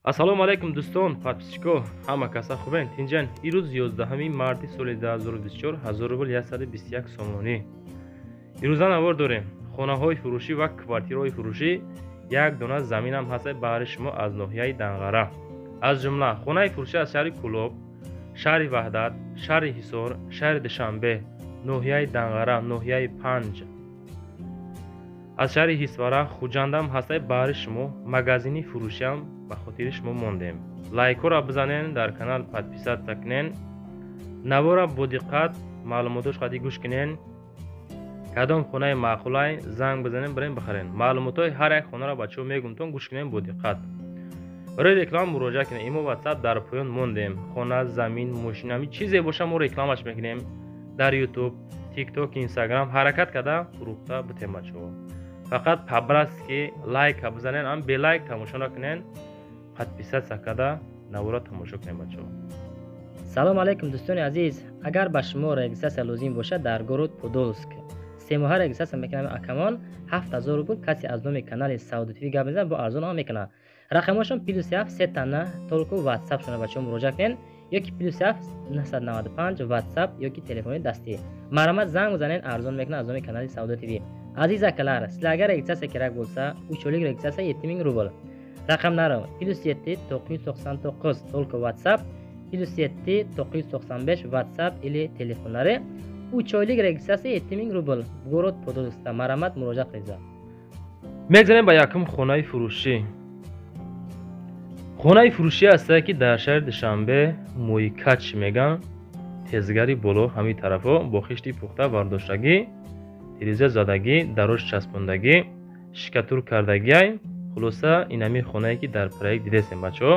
ассалому алайкум дӯстон, подписчико, ҳама каса хубен? Тинҷан ирӯз 11 марти соли 2024 1000 рубл 121 сомонӣ. ирӯза навор дорем. хонаҳои фурӯшӣ ва квартираҳои фурӯшӣ, як дона заминам ҳастай баҳри шумо аз ноҳияи Данғара. аз ҷумла хонаи фурӯшӣ аз шаҳри Кӯлоб, шаҳри Ваҳдат, шаҳри Ҳисор, шаҳри Душанбе, ноҳияи Данғара, ноҳияи Панҷ, аз шаҳри Ҳисвара, Хуҷандам ҳастай баҳри шумо. магазини фурӯшиам ба хотири шумо мондем. лайкора бизанен, дар канал подписатся кунен, навора бо диққат маълумотош қадӣ гӯш кунен. кадом хонаи маъқулай занг бизанен барем бихарен. маълумотои ҳар як хонаро бачаҳо мегумтон гӯш кунен бо диққат. барои реклама муроҷиат кунем. имо WhatsApp дар поён мондем. хона, замин, мошин, ҳами чизе боша мо рекламаш мекунем. дар YouTube, TikTok, Instagram ҳаракат када фурӯхта битем бачаҳо. фақат пабрас ки лайка бизанен, ам бе лайк тамошо накунен. подписатся када навора тамошо кунем бачаҳо. салом алайкум дӯстони азиз. агар ба шумо регистрация лозим бошад, дар город Подольск 3 моҳа регистрация мекунам. акамон 7000 рубл. касе аз номи канали Сауд ТВ гап мезанад, бо арзон ҳам мекунад. рақамашон +7 3 тана толку WhatsApp шуна бачаҳо муроҷиат кунен, ёки +7 995 WhatsApp ёки телефони дастӣ. марамат занг бизанен, арзон мекунад аз номи канали Сауд ТВ. азиз акалар, силар агар регистрация керак bo'lsa, uchlik registratsiya 7000 rubl. raqamlarim +7 999 толку WhatsApp, +7 995 WhatsApp или telefonlari. 3 oylik registratsiya 7000 rubl. город Подольскда. марамат муроҷиат qilinglar. мегзарем ба якум хонаи фурӯшӣ. хонаи фурӯшӣ аст ки дар шаҳри Душанбе Муйкач меган. тезгари боло ҳамин тарафо бо хишти пухта вардоштагӣ, тиреза задагӣ, дароз часпондагӣ, шикатур кардагӣ. хулоса инами хонае ки дар проект дидесем бачаҳо.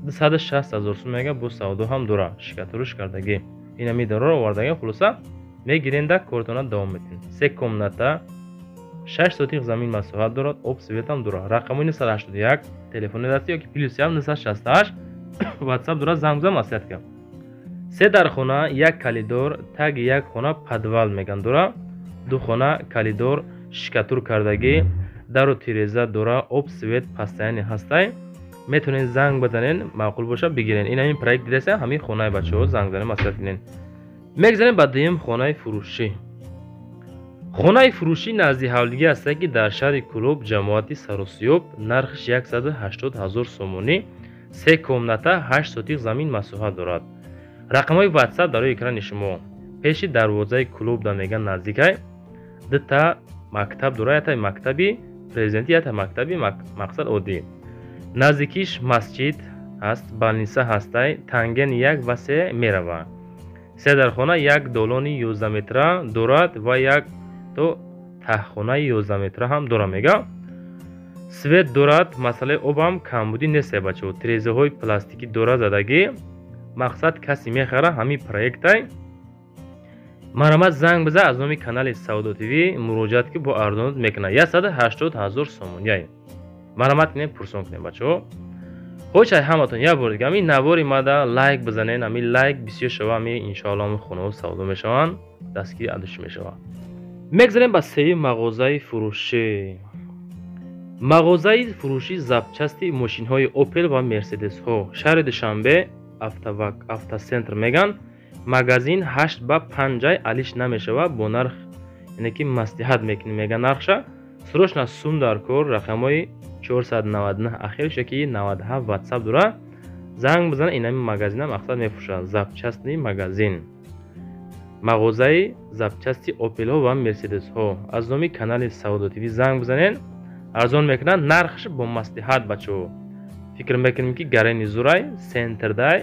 260 000 сум мега, бо савдо ҳам дора, шикатуруш кардагӣ. инами дарор овардагӣ. хулоса мегиренда кортона давом метин. 3 комната, 6 сотиқ замин масоҳат дорад, об свет ҳам дора. рақамои 981 телефони дастӣ ёки +7 968 WhatsApp дора, занг бизан маслиҳат кунам. 3 дар хона, 1 калидор, таги 1 хона подвал меган дора. 2 хона калидор, шикатур кардагӣ, дару тиреза дора, об свет постоянно ҳастай. метавонен занг бизанен, маъқул боша бигирен. ин ҳамин проект дидасе, ҳамин хонаи бачаҳо занг бизанен маслиҳат кунен. мегзарем ба дуюм хонаи фурӯшӣ. хонаи фурӯшӣ назди ҳавлигӣ аст ки дар шаҳри Кӯлоб, ҷамоати Саросиёб, нархиш 180 000 сомонӣ, 3 комната, 8 сотиқ замин масоҳат дорад. рақамҳои WhatsApp дар экрани шумо. пеши дарвозаи Кӯлоб да меган наздикай. дута мактаб дора, ята мактаби президентӣ, ята мактаби мақсад оддӣ. наздикиш масҷид аст, балниса ҳастай, танген 1 ва 3 мерава. 3 дар хона, 1 долони 11 метра дорад ва 1 то таҳхонаи 11 метра ҳам дора мега. свет дорад, масъалаи обам камбудӣ нест бачаҳо. тирезаҳои пластикӣ дора задагӣ. мақсад каси мехара, ҳамин проектай. марамат занг биза, аз номи канали Сауд ТВ муроҷиат ки бо арзонот мекунад. 180 000 сомония. марамат кунем, пурсон кунем бачаҳо. ҳочай ҳаматон як бор дига ҳамин навори мада лайк бизанен. ҳамин лайк бисёр шава, ҳамин иншоалло ҳамин хонаҳо савдо мешаванд, дастгири адушӣ мешавад. мегзарем ба сеюм мағозаи фурӯшӣ. мағозаи фурӯшӣ запчасти мошинҳои Opel ва Mercedes-ҳо. шаҳри Душанбе, автоцентр меган. магазин 8 ба 5 алиш намешава, бо нарх яъне ки маслиҳат мекунем мега нархша. срочно сум дар кор. рақамҳои 499 ахирш ёки 97 WhatsApp дора. занг бизан, инами магазина мақсад мефурӯшад. запчастни магазин. мағозаи запчасти Opel-ҳо ва Mercedes-ҳо. аз номи канали Сауд ТВ занг бизанен, арзон мекунад, нархш бо маслиҳат бачаҳо. фикр мекунем ки гарени зурай, сентрдай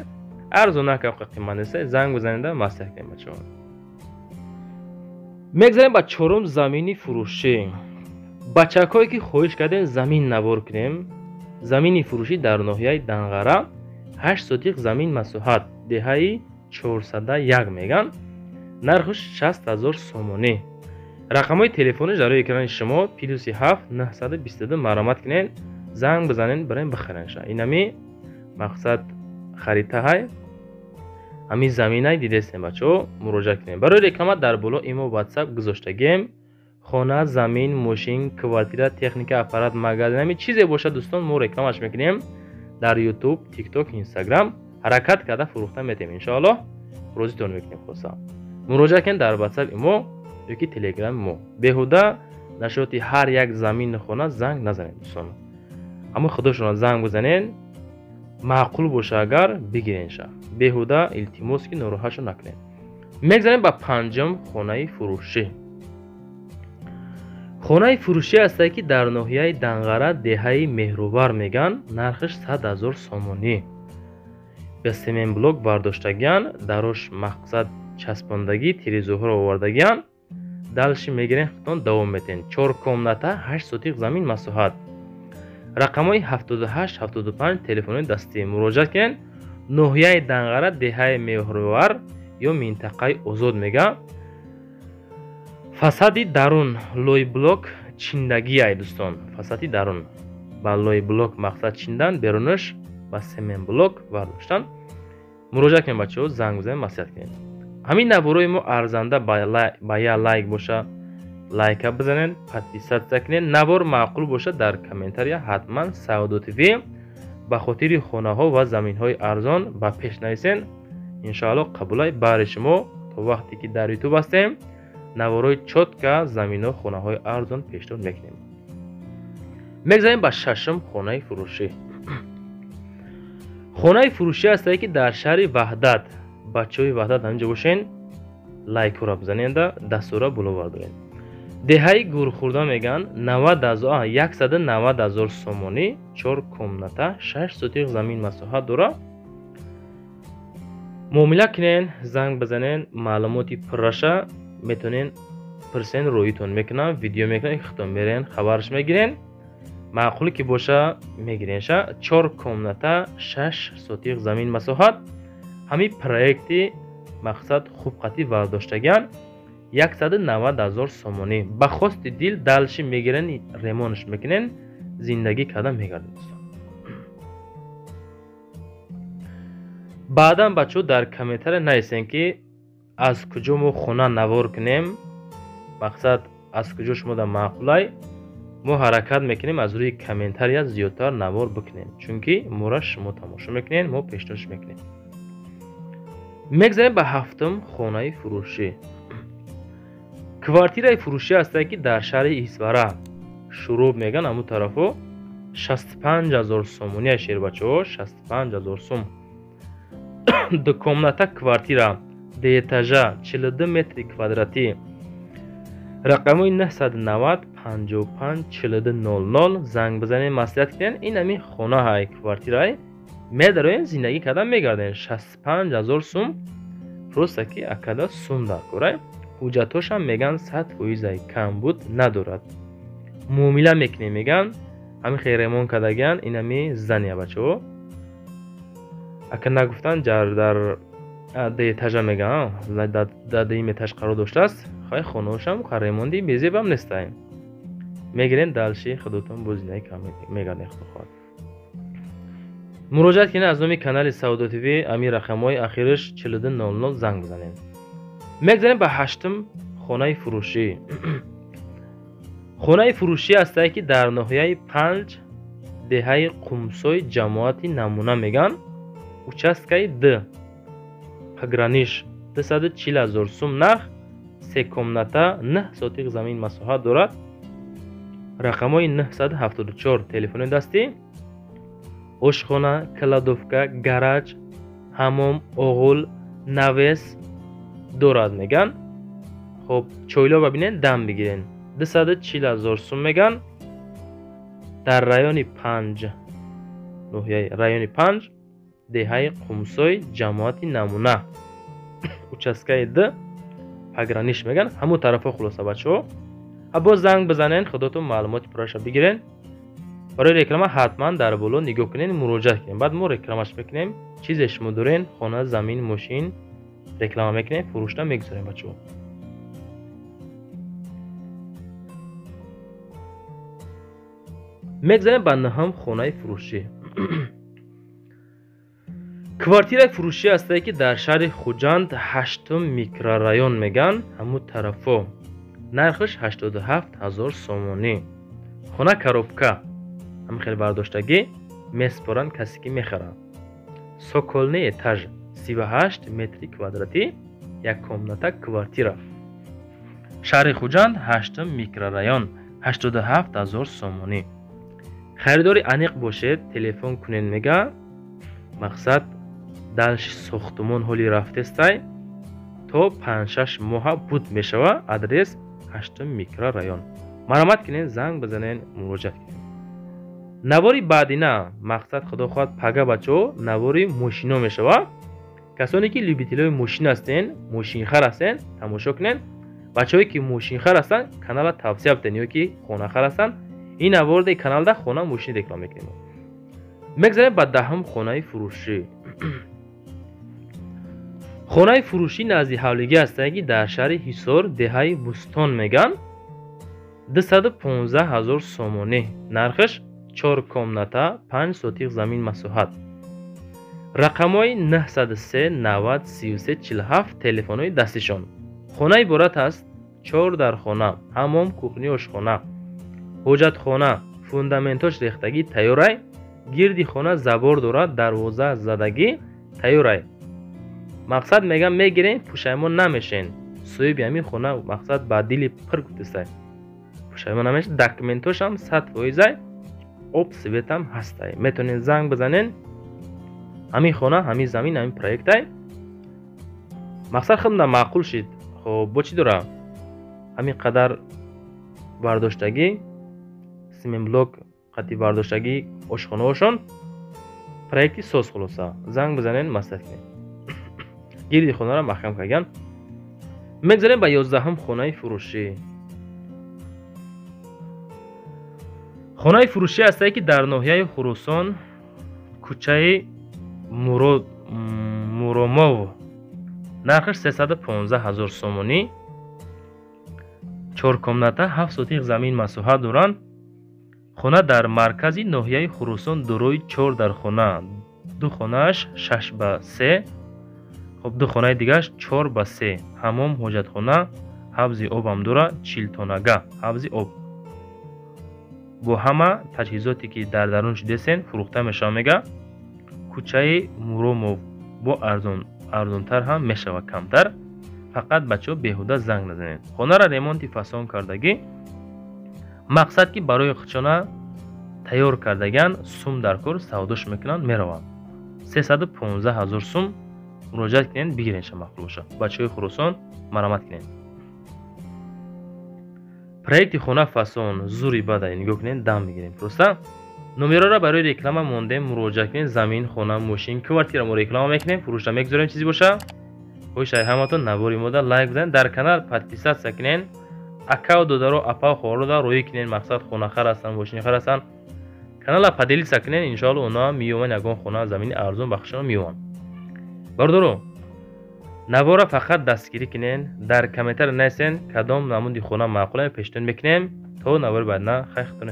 арзона ка қимат нест. занг бизаненда маслиҳат кунем бачаҳо. мегзарем ба чорум замини фурӯшӣ. бачакҳое ки хоҳиш кардем замин навор кунем. замини фурӯшӣ дар ноҳияи Данғара, 8 сотиқ замин масоҳат, деҳаи 401 меган. нархш 60 000 сомонӣ. рақамҳои телефониш дар экрани шумо. +7 922 марамат кунен, занг бизанен, барем бихаренша. инами мақсад харитаҳай, ҳамин заминай дидесем бачаҳо, муроҷиат кунем. барои реклама дар боло имо WhatsApp гузоштагем. хона, замин, мошин, квартира, техника, аппарат, магазин, ҳамин чизе бошад дӯстон, мо рекламаш мекунем. дар ютуб, тикток, инстаграм ҳаракат карда фурӯхта метем. иншоаллоҳ рӯзитон мекунем. хулоса муроҷиат кунед дар ватсапи мо ёки телеграми мо. беҳуда нашоти ҳар як замини хона занг назанед дӯстон. аммо худошона занг бизанед, маъқул боша агар бигиренша. беҳуда илтимос ки нороҳатшо накунед. мегзанем ба панҷум хонаи фурӯшӣ. хонаи фурӯшӣ ҳастае ки дар ноҳияи Данғара деҳаи Меҳрувар меган. нархиш 100 000 сомонӣ. ба семенблок бардоштагиян, дарош мақсад часпондагӣ, тирезуҳоро овардагиян. далши мегирен хитон давом метен. 4 комната 8 сотиқ замин масоҳат. рақамҳои 78-75 телефони дастӣ. муроҷиат кунед. ноҳияи Данғара деҳаи Меҳрувар ё минтақаи Озод мега. фасади дарун лойблок чиндагӣ ай дӯстон. фасади дарун ба лойблок мақсад чиндан, берунаш ба семенблок бардоштан. муроҷиат кунед бачаҳо, занг бизанед, маслиҳат кунед. ҳамин навборои мо арзанда ба я лайк боша, лайка бизанед, подписатсия кунед. навбор маъқул боша дар комментария ҳатман Саудо ТВ ба хотири хонаҳо ва заминҳои арзон ба пеш нависен. иншоаллоҳ қабулай баъри шумо то вақте ки дар ютуб ҳастем навборои чотка заминҳо, хонаҳои арзон пешниҳод мекунем. мегзарем ба шашум хонаи фурӯшӣ. хонаи фурӯшӣ ҳастае ки дар шаҳри Ваҳдат. бачаҳои Ваҳдат ҳаминҷо бошен, лайкора бизаненда дастура було бардорен. деҳаи гурхӯрда меган. 190 000 сомонӣ. 4 комната 6 сотиқ замин масоҳат дора. муомила кунен, занг бизанен, маълумоти пурраша метонен пирсен, рӯитон мекунам, видео мекунам, хитон мерен, хабарш мегирен. маъқуле ки боша мегиренша. 4 комната 6 сотиқ замин масоҳат. ҳамин проекти мақсад хубқатӣ вардоштагиян. 190 000 сомонӣ. ба хости дил далши мегирен, ремонш мекунен, зиндагӣ карда мегарден. баъдан бачаҳо дар комментария нависен ки аз куҷо мо хона навор кунем, мақсад аз куҷо шумода маъқулай. мо ҳаракат мекунем аз рӯи комментария зиёдтар навор бикунем, чунки моро шумо тамошо мекунед, мо пешниҳодш мекунем. мегзарем ба ҳафтум хонаи фурӯшӣ. квартираи фурӯшӣ ҳастае ки дар шаҳри Исвара, Шуруб меган, ҳамун тарафо. 65 000 сомонӣ шер бачаҳо, 65 000 сом. 2 комната квартира, 2 этажа, 42 метри квадратӣ. рақамҳои 990 55 42 00. занг бизанед, маслиҳат кунед. ин ҳамин хонаҳай, квартираи медароен, зиндагӣ карда мегарден. 65 000 сум. просто ки акада сум дар корай. ҳуҷҷатҳошам меган 100% камбуд надорад. муомила мекунем меган. ҳамин хеле ремонт кардагиян. ин ҳамин зания бачаҳо. ака нагуфтан дар этажа меган, дар дим этаж қарор доштааст. хай хонаҳошам ремонти безебам нестай. мегирен далши худотон бо зиндагӣ кам мегарден. худохоҳад муроҷиат кунед аз номи канали Саудо ТВ. ҳамин рақамҳои ахираш 42 00 занг бизанед. мегзарем ба ҳаштум хонаи фурӯшӣ. хонаи фурӯшӣ ҳастае ки дар ноҳияи 5 деҳаи Қумсой ҷамоати намуна меган. участкаи Д паграниш 240 000 сум нарх. 3 комната 9 сотиқ замин масоҳат дорад. рақамҳои 974 телефони дастӣ. ошхона, кладовка, гараж, ҳамом, оғул, навес дорад меган. хоб чойло бабинен, дам бигирен. 240 000 сум меган. дар райони 5, ноҳияи райони 5 деҳаи Қумсой ҷамоати намуна. участкаи Д паграниш меган. ҳамун тарафо хулоса бачаҳо. боз занг бизанен, худотон маълумоти пурраша бигирен. барои реклама ҳатман дар боло нигоҳ кунед, муроҷиат кунед. баъд мо рекламаш мекунем. чизе шумо дорен, хона, замин, мошин реклама мекунем, фурӯшта мегузорем бачаҳо. мегзарем ба наҳам хонаи фурӯшӣ. квартираи фурӯшӣ ҳастае ки дар шаҳри Хуҷанд 8 микрорайон меган, ҳамун тарафо. нархиш 87 000 сомонӣ. хона коробка, ҳамин хеле бардоштагӣ. меспоранд касе ки мехарад. Соколни этаж 38 метри квадратӣ, як комната квартира. Шаҳри Хуҷанд 8 микрорайон 87 000 сомонӣ. Харидори аниқ бошед, телефон кунед мега. Мақсад дар сохтумон ҳоли рафтестай то 5-6 моҳа буд мешава. Адрес 8 микрорайон. маромат кинен, занг бизанен, муроҷиат кинен. навори баъдина, мақсад худо хоҳад пага бачаҳо навори мошино мешава. касоне ки любителои мошин ҳастен, мошинхар ҳастен, тамошо кинен. бачаҳое ки мошинхар ҳастанд, канала тавсия битен, ё ки хонахар ҳастанд, ин наворда каналда хона мошини реклама мекунем. мегзарем ба даҳум хонаи фурӯшӣ. хонаи фурӯшӣ назди ҳавлигӣ ҳастае ки дар шаҳри ҳисор деҳаи бустон меган. 215 000 сомонӣ. нархаш 4 комната 5 сотиқ замин масоҳат. рақамҳои 903 90 33 47 телефонҳои дастишон. хона иборат аст 4 дархона, ҳаммом, кухни, ошхона, ҳоҷатхона, фундаментош рехтагӣ тайёрай, гирди хона забор дорад, дарвоза задагӣ тайёрай. мақсад мегам мегирем, пушаймон намешен. соҳиби ҳамин хона мақсад ба дили пир гуфтастай. пушаймон намешен, документошам 100% об светам ҳастай. метонен занг бизанен. ҳамин хона, ҳамин замин, ҳамин проектай. мақсад худна маъқул шид. хоб бо чӣ дора? ҳамин қадар бардоштагӣ, семенблок қатъи бардоштагӣ, ошхонаҳошон проекти соз хулоса. занг бизанен, маслиҳат кинен. гирди хонаро маҳкам кардган. мегзарем ба 11 хонаи фурӯшӣ. хонаи фурӯшӣ ҳастае ки дар ноҳияи Хурусон, кӯчаи муромов. нархаш 315 000 сомонӣ. 4 комната 7 сотиқ замин масоҳат доранд. хона дар маркази ноҳияи Хурусон дорои 4 дархона. 2 хонааш 6 ба 3. хоб 2 хонаи дигараш 4 ба 3. ҳаммом, ҳоҷатхона, ҳавзи обам дора, 40 тонага ҳавзи об. бо ҳама таҷҳизоте ки дар дарунаш дидесен фурӯхта мешава мега. кӯчаи муромов бо арзонтар ҳам мешава, камтар. фақат бачаҳо беҳуда занг назанед. хонара ремонти фасон кардагӣ. мақсад ки барои худшона тайёр кардаган сум дар кор савдош мекунанд, мераванд. 315 000 сум. муроҷиат кинен, бигирен ша мақбул боша. бачаҳои Хурусон маромат кинен. проекти хона фасон зури бада нигоҳ кинен, дам мегирем. проста номероро барои реклама мондем. муроҷиат кинен. замин, хона, мошин, квартира мо реклама мекунем. фурӯшда мегузорем чизи боша. хӯшай ҳаматон навори мода лайк бизанед. дар канал подписатсия кинен. аккаунт додаро апа хорода роӣ кинен. мақсад хонахар ҳастанд, мошинхар ҳастанд. канала поделитсия кинен. иншоалло оно миёванд, ягон хона замини арзон ба хушона миёванд. бардоро навора фақат дастгирӣ кинен. дар комментария нависен кадом намуди хона маъқуле пешниҳод мекунем то навори баъдина. хайр худтон